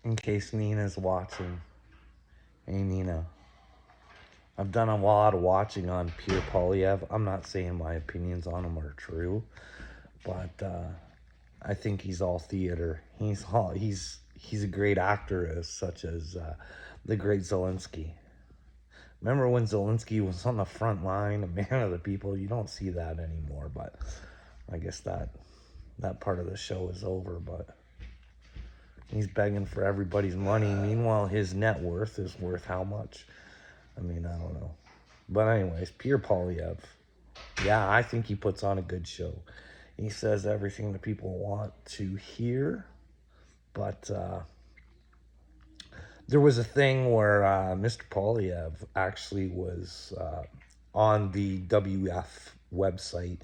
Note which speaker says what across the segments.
Speaker 1: in case Nina's watching. Hey, Nina. I've done a lot of watching on Pierre Polyev. I'm not saying my opinions on him are true, but I think he's all theater. He's a great actor, as such as the great Zelensky. Remember when Zelensky was on the front line, a man of the people? You don't see that anymore, but I guess that part of the show is over. But he's begging for everybody's money. Meanwhile, his net worth is worth how much? I mean, I don't know. But anyways, Pierre Polyev. Yeah, I think he puts on a good show. He says everything that people want to hear, but there was a thing where Mr. Polyev actually was on the WF website.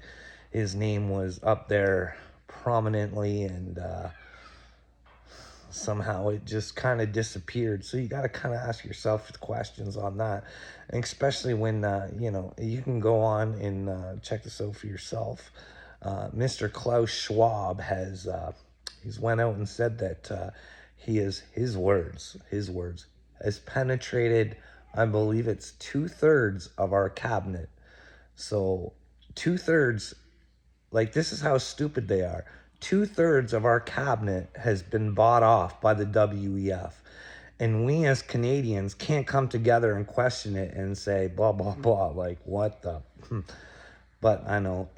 Speaker 1: His name was up there prominently, and somehow it just kind of disappeared. So you got to kind of ask yourself questions on that, and especially when you can go on and check this out for yourself. Mr. Klaus Schwab he's went out and said that he is his words has penetrated, I believe it's 2/3 of our cabinet. So 2/3, like, this is how stupid they are. 2/3 of our cabinet has been bought off by the WEF. And we as Canadians can't come together and question it and say blah blah blah, like what the but I know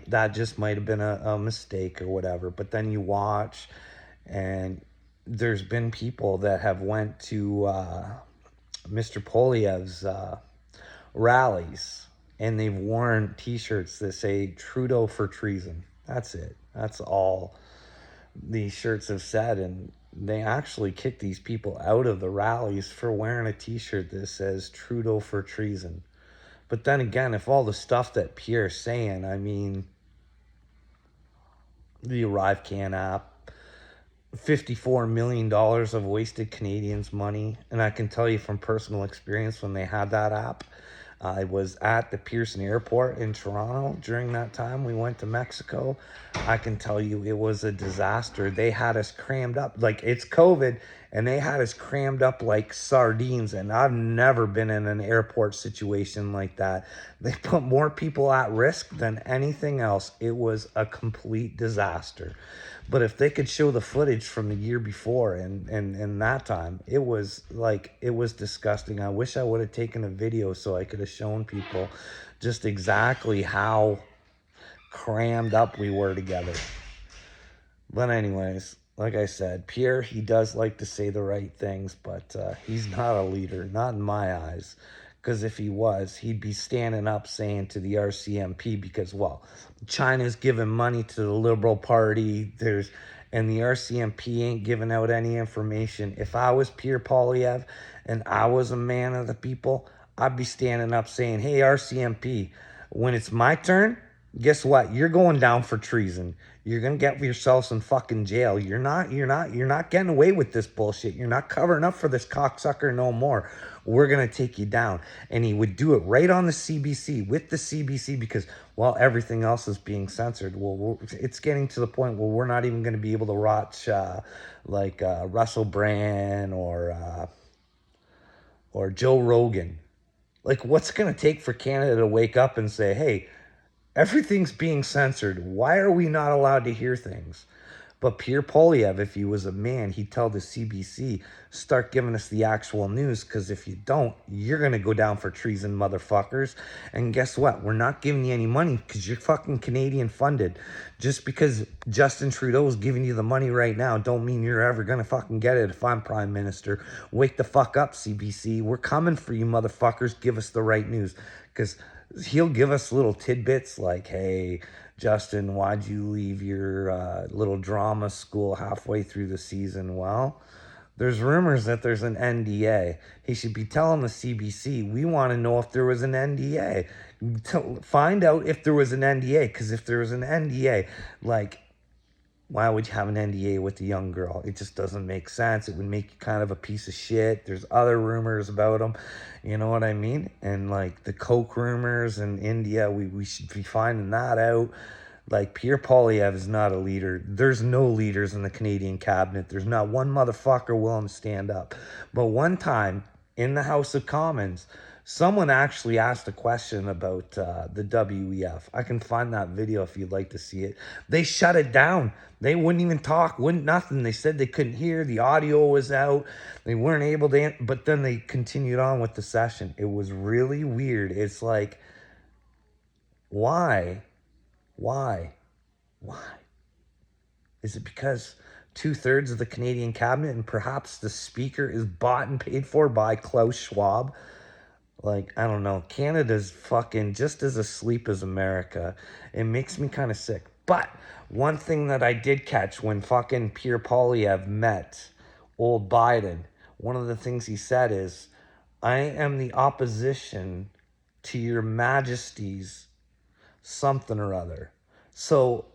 Speaker 1: that just might have been a mistake or whatever. But then you watch, and there's been people that have went to Mr. Polyev's rallies, and they've worn T-shirts that say "Trudeau for treason." That's it. That's all these shirts have said, and they actually kicked these people out of the rallies for wearing a T-shirt that says "Trudeau for treason." But then again, if all the stuff that Pierre's saying, I mean, the ArriveCan app, $54 million of wasted Canadians' money. And I can tell you from personal experience, when they had that app, I was at the Pearson Airport in Toronto during that time. We went to Mexico. I can tell you it was a disaster. They had us crammed up. Like, it's COVID, and they had us crammed up like sardines. And I've never been in an airport situation like that. They put more people at risk than anything else. It was a complete disaster. But if they could show the footage from the year before and that time, it was disgusting. I wish I would have taken a video so I could have shown people just exactly how crammed up we were together. But anyways, like I said, Pierre, he does like to say the right things, but he's not a leader, not in my eyes. Because if he was, he'd be standing up saying to the RCMP, because, well, China's giving money to the Liberal Party, and the RCMP ain't giving out any information. If I was Pierre Polyev and I was a man of the people, I'd be standing up saying, hey, RCMP, when it's my turn, guess what? You're going down for treason. You're gonna get yourself in fucking jail. You're not getting away with this bullshit. You're not covering up for this cocksucker no more. We're gonna take you down. And he would do it right on the CBC, with the CBC, because while everything else is being censored, well, it's getting to the point where we're not even gonna be able to watch Russell Brand or Joe Rogan. Like, what's gonna take for Canada to wake up and say, hey, everything's being censored. Why are we not allowed to hear things? But Pierre Polyev, if he was a man, he'd tell the CBC, start giving us the actual news, because if you don't, you're going to go down for treason, motherfuckers. And guess what? We're not giving you any money because you're fucking Canadian funded. Just because Justin Trudeau is giving you the money right now don't mean you're ever going to fucking get it if I'm Prime Minister. Wake the fuck up, CBC. We're coming for you, motherfuckers. Give us the right news. Because he'll give us little tidbits like, hey, Justin, why'd you leave your little drama school halfway through the season? Well, there's rumors that there's an NDA. He should be telling the CBC, we want to know if there was an NDA. Find out if there was an NDA, because if there was an NDA, like, why would you have an NDA with a young girl? It just doesn't make sense. It would make you kind of a piece of shit. There's other rumors about him. You know what I mean? And like the coke rumors in India, we should be finding that out. Like, Pierre Poilievre is not a leader. There's no leaders in the Canadian cabinet. There's not one motherfucker willing to stand up. But one time in the House of Commons, someone actually asked a question about the WEF. I can find that video if you'd like to see it. They shut it down. They wouldn't even talk, wouldn't nothing. They said they couldn't hear. The audio was out. They weren't able to, but then they continued on with the session. It was really weird. It's like, why? Why? Why? Is it because 2/3 of the Canadian cabinet and perhaps the speaker is bought and paid for by Klaus Schwab? Like, I don't know. Canada's fucking just as asleep as America. It makes me kind of sick. But one thing that I did catch when fucking Pierre Poilievre met old Biden, one of the things he said is, I am the opposition to your majesty's something or other. So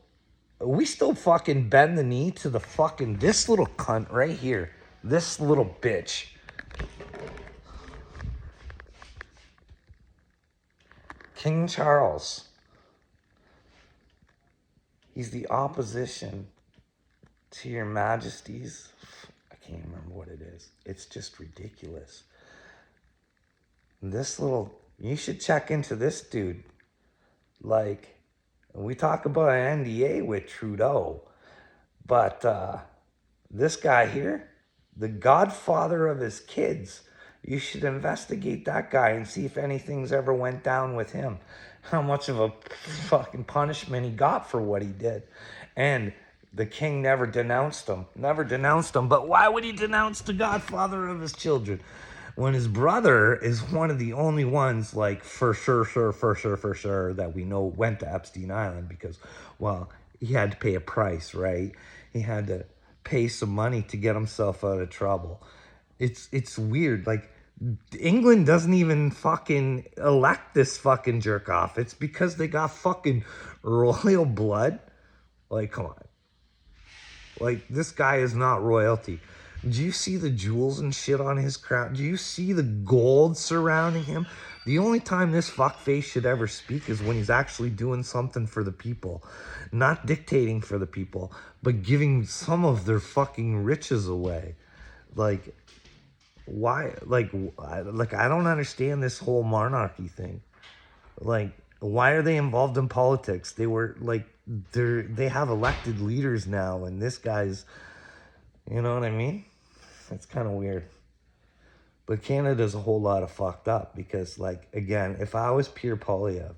Speaker 1: we still fucking bend the knee to the fucking, this little cunt right here. This little bitch. King Charles. He's the opposition to your majesty's, I can't remember what it is. It's just ridiculous. This little, you should check into this dude. Like, we talk about an NDA with Trudeau, but this guy here, the godfather of his kids, you should investigate that guy and see if anything's ever went down with him. How much of a fucking punishment he got for what he did. And the king never denounced him. Never denounced him. But why would he denounce the godfather of his children? When his brother is one of the only ones, like, for sure, that we know went to Epstein Island because, well, he had to pay a price, right? He had to pay some money to get himself out of trouble. It's weird. Like, England doesn't even fucking elect this fucking jerk off. It's because they got fucking royal blood. Like, come on. Like, this guy is not royalty. Do you see the jewels and shit on his crown? Do you see the gold surrounding him? The only time this fuckface should ever speak is when he's actually doing something for the people. Not dictating for the people, but giving some of their fucking riches away. Like, why? Like, I don't understand this whole monarchy thing. Like, why are they involved in politics? They were, like, they have elected leaders now, and this guy's, you know what I mean? It's kind of weird. But Canada's a whole lot of fucked up because, like, again, if I was Pierre Poilievre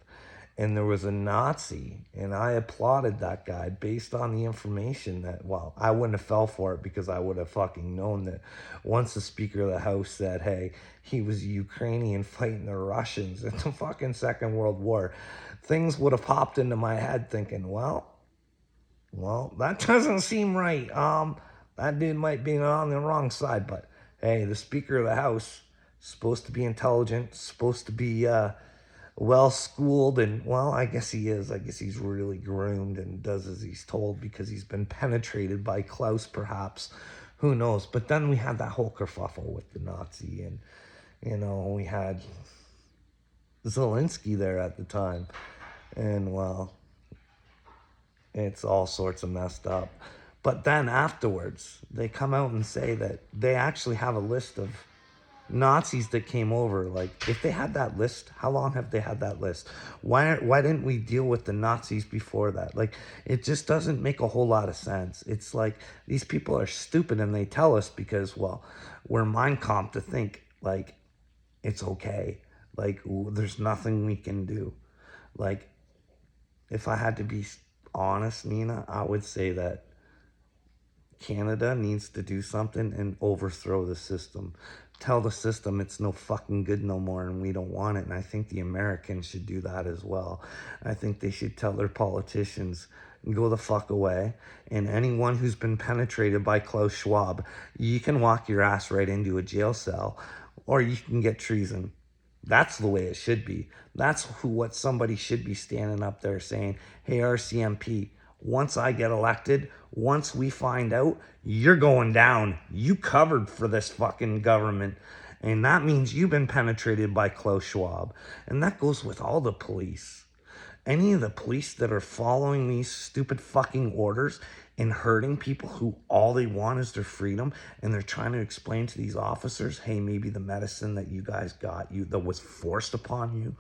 Speaker 1: and there was a Nazi and I applauded that guy based on the information that, well, I wouldn't have fell for it because I would have fucking known that once the Speaker of the House said, hey, he was a Ukrainian fighting the Russians in the fucking Second World War, things would have popped into my head thinking, well, that doesn't seem right. That dude might be on the wrong side, but hey, the Speaker of the House is supposed to be intelligent, supposed to be well-schooled, and, well, I guess he is. I guess he's really groomed and does as he's told because he's been penetrated by Klaus, perhaps. Who knows? But then we had that whole kerfuffle with the Nazi, and, you know, we had Zelensky there at the time, and, well, it's all sorts of messed up. But then afterwards, they come out and say that they actually have a list of Nazis that came over. Like, if they had that list, how long have they had that list? Why didn't we deal with the Nazis before that? Like, it just doesn't make a whole lot of sense. It's like, these people are stupid and they tell us because, well, we're Mein Kampf to think, like, it's okay. Like, there's nothing we can do. Like, if I had to be honest, Nina, I would say that Canada needs to do something and overthrow the system. Tell the system it's no fucking good no more and we don't want it. And I think the Americans should do that as well. I think they should tell their politicians, go the fuck away. And anyone who's been penetrated by Klaus Schwab, you can walk your ass right into a jail cell or you can get treason. That's the way it should be. That's what somebody should be standing up there saying, hey, RCMP, once I get elected, once we find out, you're going down. You covered for this fucking government. And that means you've been penetrated by Klaus Schwab. And that goes with all the police. any of the police that are following these stupid fucking orders and hurting people who all they want is their freedom, and they're trying to explain to these officers, hey, maybe the medicine that you guys got you that was forced upon you,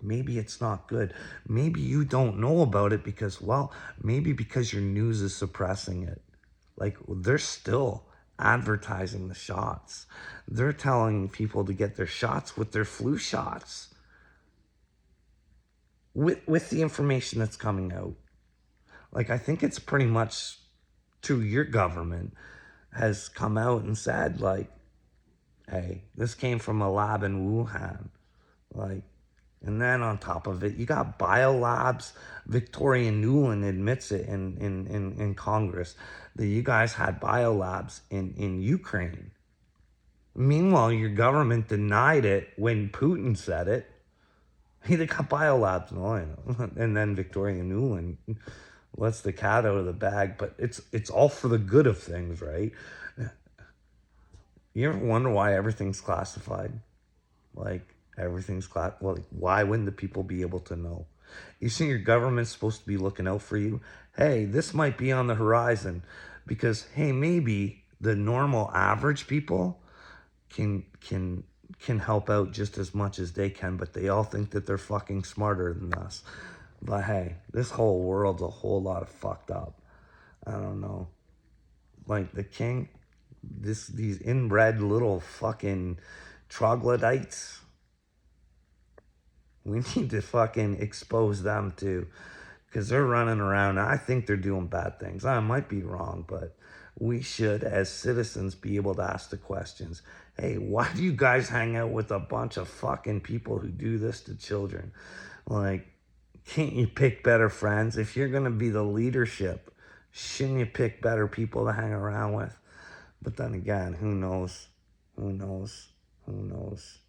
Speaker 1: maybe it's not good. Maybe you don't know about it because, well, maybe because your news is suppressing it. Like, they're still advertising the shots. They're telling people to get their shots with their flu shots, with the information that's coming out. Like, I think it's pretty much to your government has come out and said, like, hey, this came from a lab in Wuhan. Like, and then on top of it, you got biolabs. Victoria Nuland admits it in Congress that you guys had biolabs in Ukraine. Meanwhile, your government denied it when Putin said it. Hey, they got biolabs. No, I know. And then Victoria Nuland lets the cat out of the bag, but it's all for the good of things, right? You ever wonder why everything's classified? Like, everything's well, why wouldn't the people be able to know? You see, your government's supposed to be looking out for you. Hey, this might be on the horizon because, hey, maybe the normal average people can help out just as much as they can, but they all think that they're fucking smarter than us. But hey, this whole world's a whole lot of fucked up. I don't know. Like the king, these inbred little fucking troglodytes. We need to fucking expose them too, because they're running around. I think they're doing bad things. I might be wrong, but we should, as citizens, be able to ask the questions. Hey, why do you guys hang out with a bunch of fucking people who do this to children? Like, can't you pick better friends? If you're going to be the leadership, shouldn't you pick better people to hang around with? But then again, who knows? Who knows? Who knows?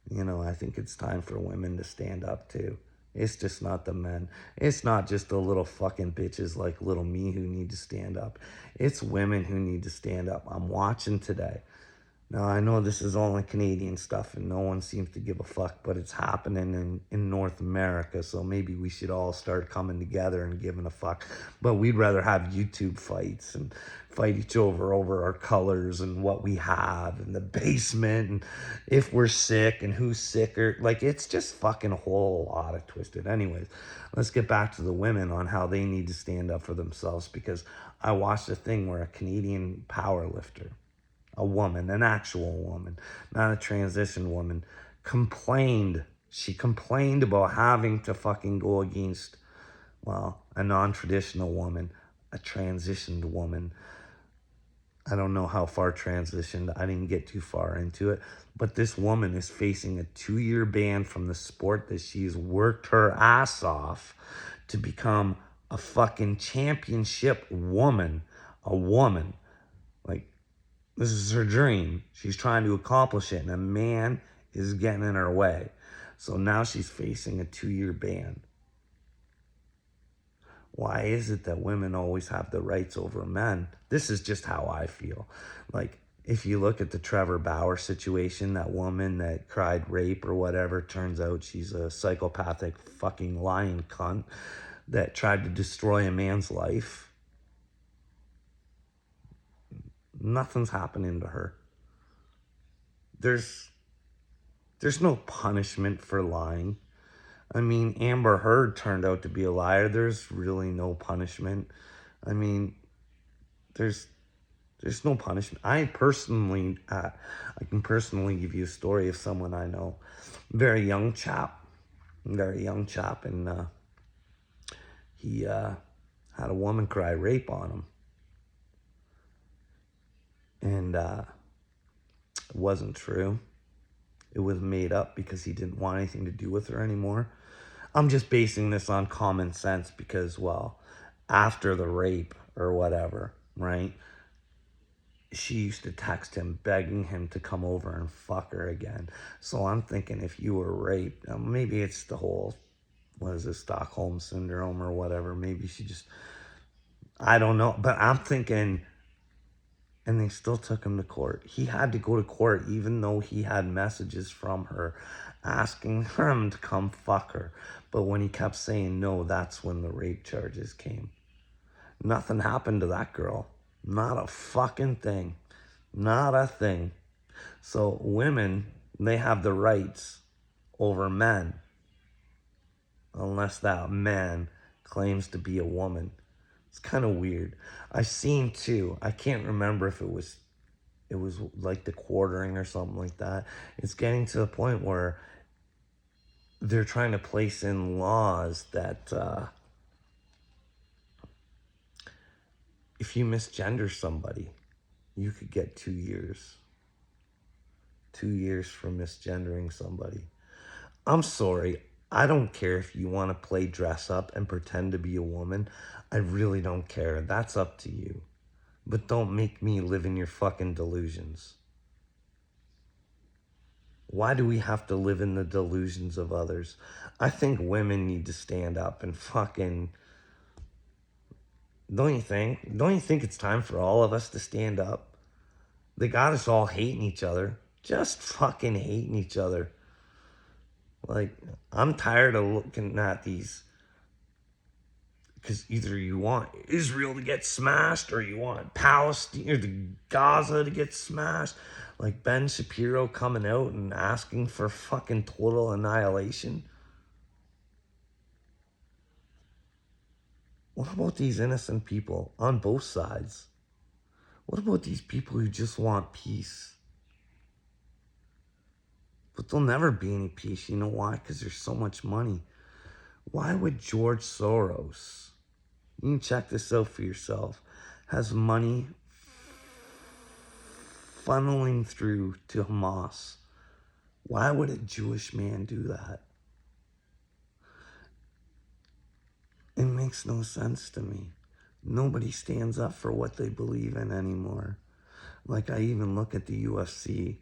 Speaker 1: You know, I think it's time for women to stand up too. It's just not the men. It's not just the little fucking bitches like little me who need to stand up. It's women who need to stand up. I'm watching today. Now, I know this is only Canadian stuff and no one seems to give a fuck, but it's happening in North America, so maybe we should all start coming together and giving a fuck. But we'd rather have YouTube fights and fight each other over our colors and what we have in the basement and if we're sick and who's sicker. Like, it's just fucking a whole lot of twisted. Anyways, let's get back to the women on how they need to stand up for themselves, because I watched a thing where a Canadian power lifter, a woman, an actual woman, not a transition woman, complained. She complained about having to fucking go against, well, a non-traditional woman, a transitioned woman. I don't know how far transitioned. I didn't get too far into it. But this woman is facing a 2-year ban from the sport that she's worked her ass off to become a fucking championship woman. A woman. Like, this is her dream. She's trying to accomplish it, and a man is getting in her way. So now she's facing a 2-year ban. Why is it that women always have the rights over men? This is just how I feel. Like, if you look at the Trevor Bauer situation, that woman that cried rape or whatever, turns out she's a psychopathic fucking lying cunt that tried to destroy a man's life. Nothing's happening to her. There's no punishment for lying. I mean, Amber Heard turned out to be a liar. There's really no punishment. I mean, there's no punishment. I can personally give you a story of someone I know, very young chap, and he had a woman cry rape on him, and it wasn't true. It was made up because he didn't want anything to do with her anymore. I'm just basing this on common sense because, well, after the rape or whatever, right? She used to text him begging him to come over and fuck her again. So I'm thinking, if you were raped, maybe it's the whole, what is it, Stockholm syndrome or whatever. Maybe she just, I don't know. But I'm thinking, and they still took him to court. He had to go to court even though he had messages from her asking him to come fuck her. But when he kept saying no, that's when the rape charges came. Nothing happened to that girl. Not a fucking thing. Not a thing. So women, they have the rights over men unless that man claims to be a woman. It's kind of weird. I've seen too, I can't remember if it was like the quartering or something like that. It's getting to the point where they're trying to place in laws that if you misgender somebody, you could get 2 years. 2 years for misgendering somebody. I'm sorry. I don't care if you want to play dress up and pretend to be a woman. I really don't care. That's up to you. But don't make me live in your fucking delusions. Why do we have to live in the delusions of others? I think women need to stand up and fucking... Don't you think? Don't you think it's time for all of us to stand up? They got us all hating each other. Just fucking hating each other. Like, I'm tired of looking at these, because either you want Israel to get smashed or you want Palestine or the Gaza to get smashed. Like Ben Shapiro coming out and asking for fucking total annihilation. What about these innocent people on both sides? What about these people who just want peace? But there'll never be any peace. You know why? Because there's so much money. Why would George Soros, you can check this out for yourself, has money funneling through to Hamas? Why would a Jewish man do that? It makes no sense to me. Nobody stands up for what they believe in anymore. Like, I even look at the UFC.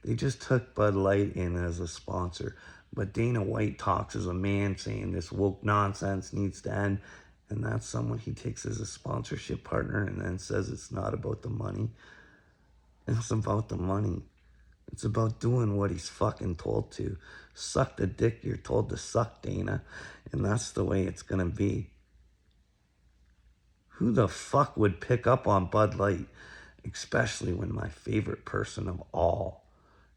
Speaker 1: They just took Bud Light in as a sponsor. But Dana White talks as a man saying this woke nonsense needs to end. And that's someone he takes as a sponsorship partner and then says it's not about the money. It's about the money. It's about doing what he's fucking told to. Suck the dick you're told to suck, Dana. And that's the way it's gonna be. Who the fuck would pick up on Bud Light? Especially when my favorite person of all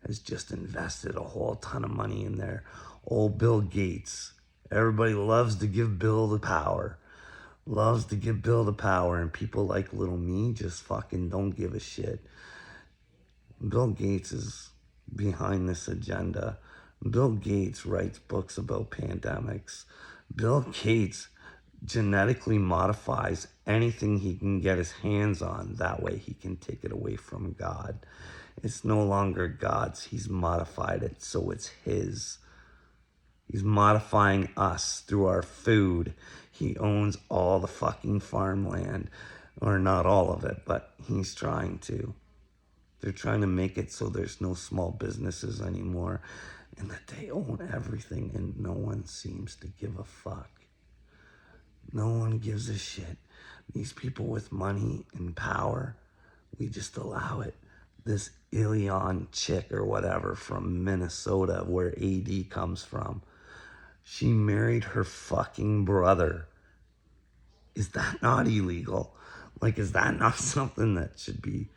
Speaker 1: has just invested a whole ton of money in there. Old Bill Gates. Everybody loves to give Bill the power. Loves to give Bill the power. And people like little me just fucking don't give a shit. Bill Gates is behind this agenda. Bill Gates writes books about pandemics. Bill Gates genetically modifies anything he can get his hands on. That way he can take it away from God. It's no longer God's. He's modified it so it's his. He's modifying us through our food. He owns all the fucking farmland. Or not all of it, but he's trying to. They're trying to make it so there's no small businesses anymore and that they own everything and no one seems to give a fuck. No one gives a shit. These people with money and power, we just allow it. This Ilion chick or whatever from Minnesota, where AD comes from, she married her fucking brother. Is that not illegal? Like, is that not something that should be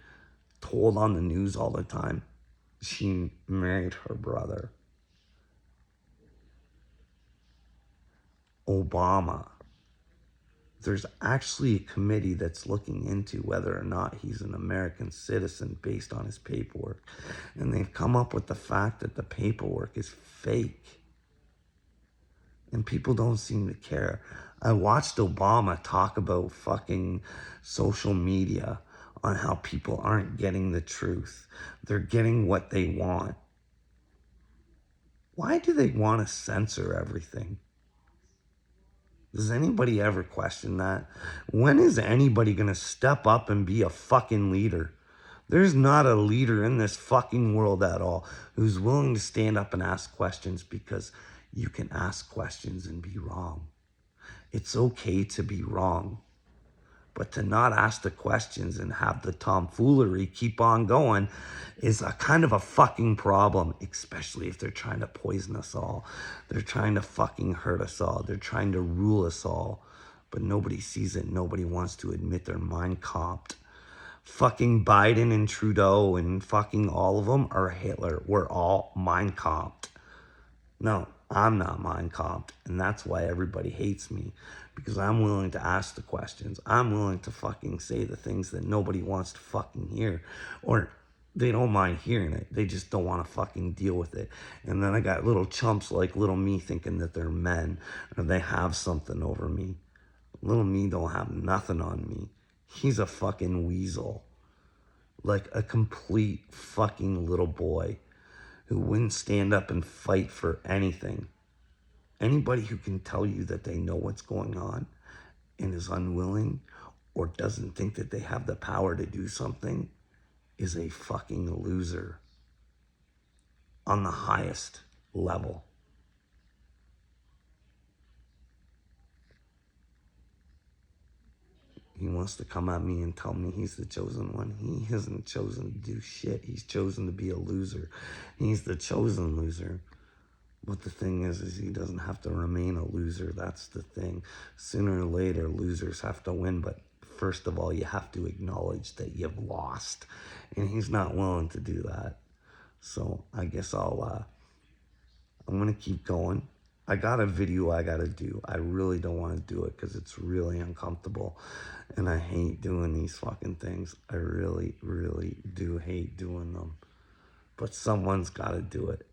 Speaker 1: told on the news all the time? She married her brother. Obama. There's actually a committee that's looking into whether or not he's an American citizen based on his paperwork. And they've come up with the fact that the paperwork is fake. And people don't seem to care. I watched Obama talk about fucking social media on how people aren't getting the truth. They're getting what they want. Why do they want to censor everything? Does anybody ever question that? When is anybody gonna step up and be a fucking leader? There's not a leader in this fucking world at all who's willing to stand up and ask questions, because you can ask questions and be wrong. It's okay to be wrong. But But to not ask the questions and have the tomfoolery keep on going is a kind of a fucking problem, especially if they're trying to poison us all. They're trying to fucking hurt us all. They're trying to rule us all. But nobody sees it. Nobody wants to admit they're mind comped. Fucking Biden and Trudeau and fucking all of them are Hitler. We're all mind comped. No, I'm not mind comped. And that's why everybody hates me. Because I'm willing to ask the questions. I'm willing to fucking say the things that nobody wants to fucking hear. Or they don't mind hearing it. They just don't want to fucking deal with it. And then I got little chumps like little me thinking that they're men. Or they have something over me. Little me don't have nothing on me. He's a fucking weasel. Like a complete fucking little boy who wouldn't stand up and fight for anything. Anybody who can tell you that they know what's going on and is unwilling or doesn't think that they have the power to do something is a fucking loser on the highest level. He wants to come at me and tell me he's the chosen one. He isn't chosen to do shit. He's chosen to be a loser. He's the chosen loser. But the thing is he doesn't have to remain a loser. That's the thing. Sooner or later, losers have to win. But first of all, you have to acknowledge that you've lost. And he's not willing to do that. So I guess I'm going to keep going. I got a video I got to do. I really don't want to do it because it's really uncomfortable. And I hate doing these fucking things. I really, really do hate doing them. But someone's got to do it.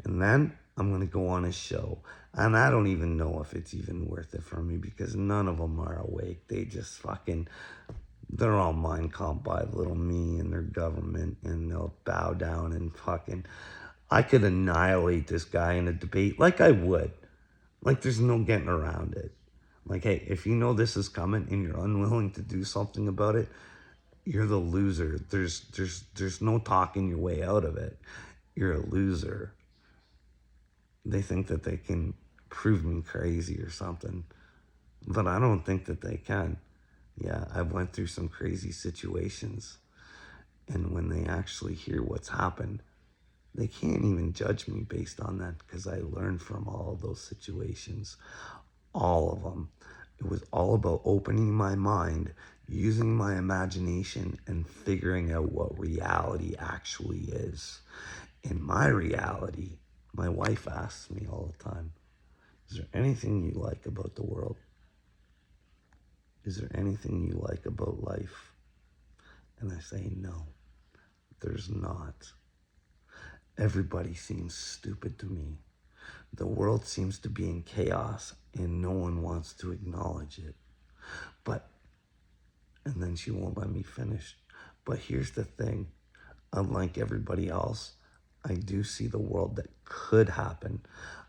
Speaker 1: And then I'm going to go on a show. And I don't even know if it's even worth it for me because none of them are awake. They just fucking, they're all mind comped by little me and their government. And they'll bow down and fucking, I could annihilate this guy in a debate like I would. Like there's no getting around it. Like, hey, if you know this is coming and you're unwilling to do something about it, you're the loser. There's no talking your way out of it. You're a loser. They think that they can prove me crazy or something. But I don't think that they can. Yeah, I've went through some crazy situations. And when they actually hear what's happened, they can't even judge me based on that because I learned from all of those situations. All of them. It was all about opening my mind, using my imagination, and figuring out what reality actually is. In my reality, my wife asks me all the time, is there anything you like about the world? Is there anything you like about life? And I say, no, there's not. Everybody seems stupid to me. The world seems to be in chaos and no one wants to acknowledge it. And then she won't let me finish. But here's the thing. Unlike everybody else, I do see the world that could happen.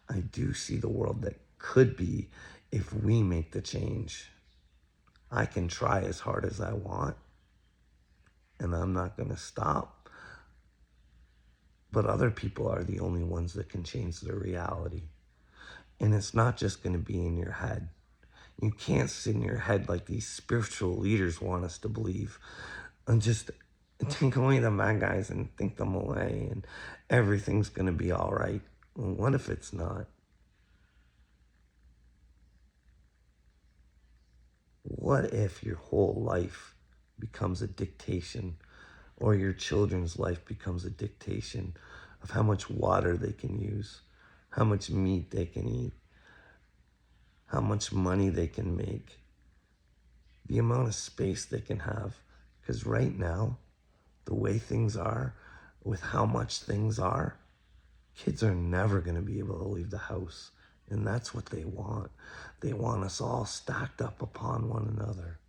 Speaker 1: I do see the world that could be if we make the change. I can try as hard as I want, and I'm not going to stop. But other people are the only ones that can change their reality. And it's not just going to be in your head. You can't sit in your head like these spiritual leaders want us to believe and just take away the bad guys and think them away and everything's going to be all right. Well, what if it's not? What if your whole life becomes a dictation or your children's life becomes a dictation of how much water they can use, how much meat they can eat, how much money they can make, the amount of space they can have? Because right now, the way things are, with how much things are, kids are never going to be able to leave the house. And that's what they want. They want us all stacked up upon one another.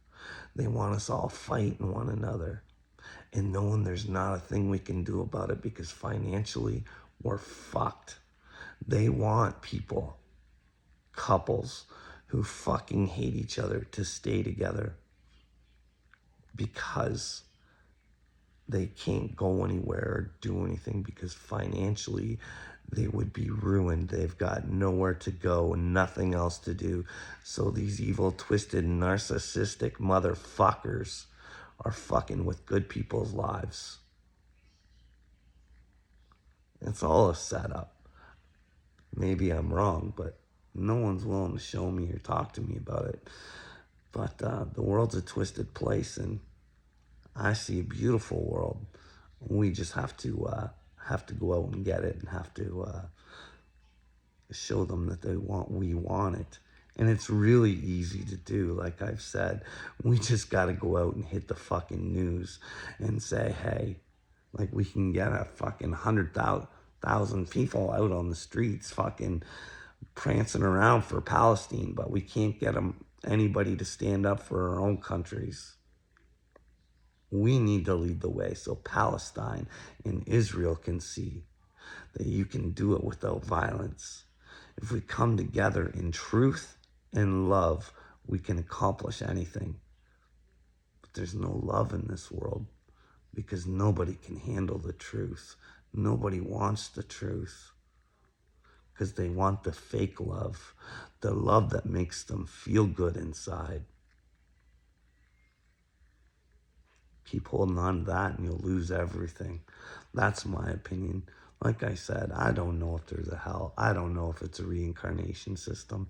Speaker 1: They want us all fighting one another. And knowing there's not a thing we can do about it because financially we're fucked. They want people, couples who fucking hate each other to stay together because they can't go anywhere or do anything because financially they would be ruined. They've got nowhere to go and nothing else to do. So these evil, twisted, narcissistic motherfuckers are fucking with good people's lives. It's all a setup. Maybe I'm wrong, but no one's willing to show me or talk to me about it. But the world's a twisted place, and I see a beautiful world. We just have to go out and get it, and have to show them that we want it. And it's really easy to do. Like I've said, we just got to go out and hit the fucking news and say, hey, like we can get a fucking 100,000 people out on the streets fucking prancing around for Palestine, but we can't get anybody to stand up for our own countries. We need to lead the way so Palestine and Israel can see that you can do it without violence. If we come together in truth and love, we can accomplish anything. But there's no love in this world because nobody can handle the truth. Nobody wants the truth because they want the fake love, the love that makes them feel good inside. Keep holding on to that and you'll lose everything. That's my opinion. Like I said, I don't know if there's a hell. I don't know if it's a reincarnation system.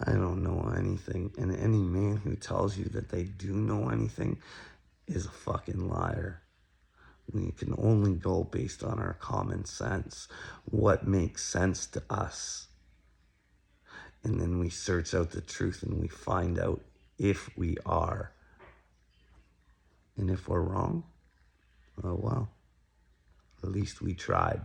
Speaker 1: I don't know anything. And any man who tells you that they do know anything is a fucking liar. We can only go based on our common sense, what makes sense to us. And then we search out the truth and we find out if we are. And if we're wrong, oh well, at least we tried.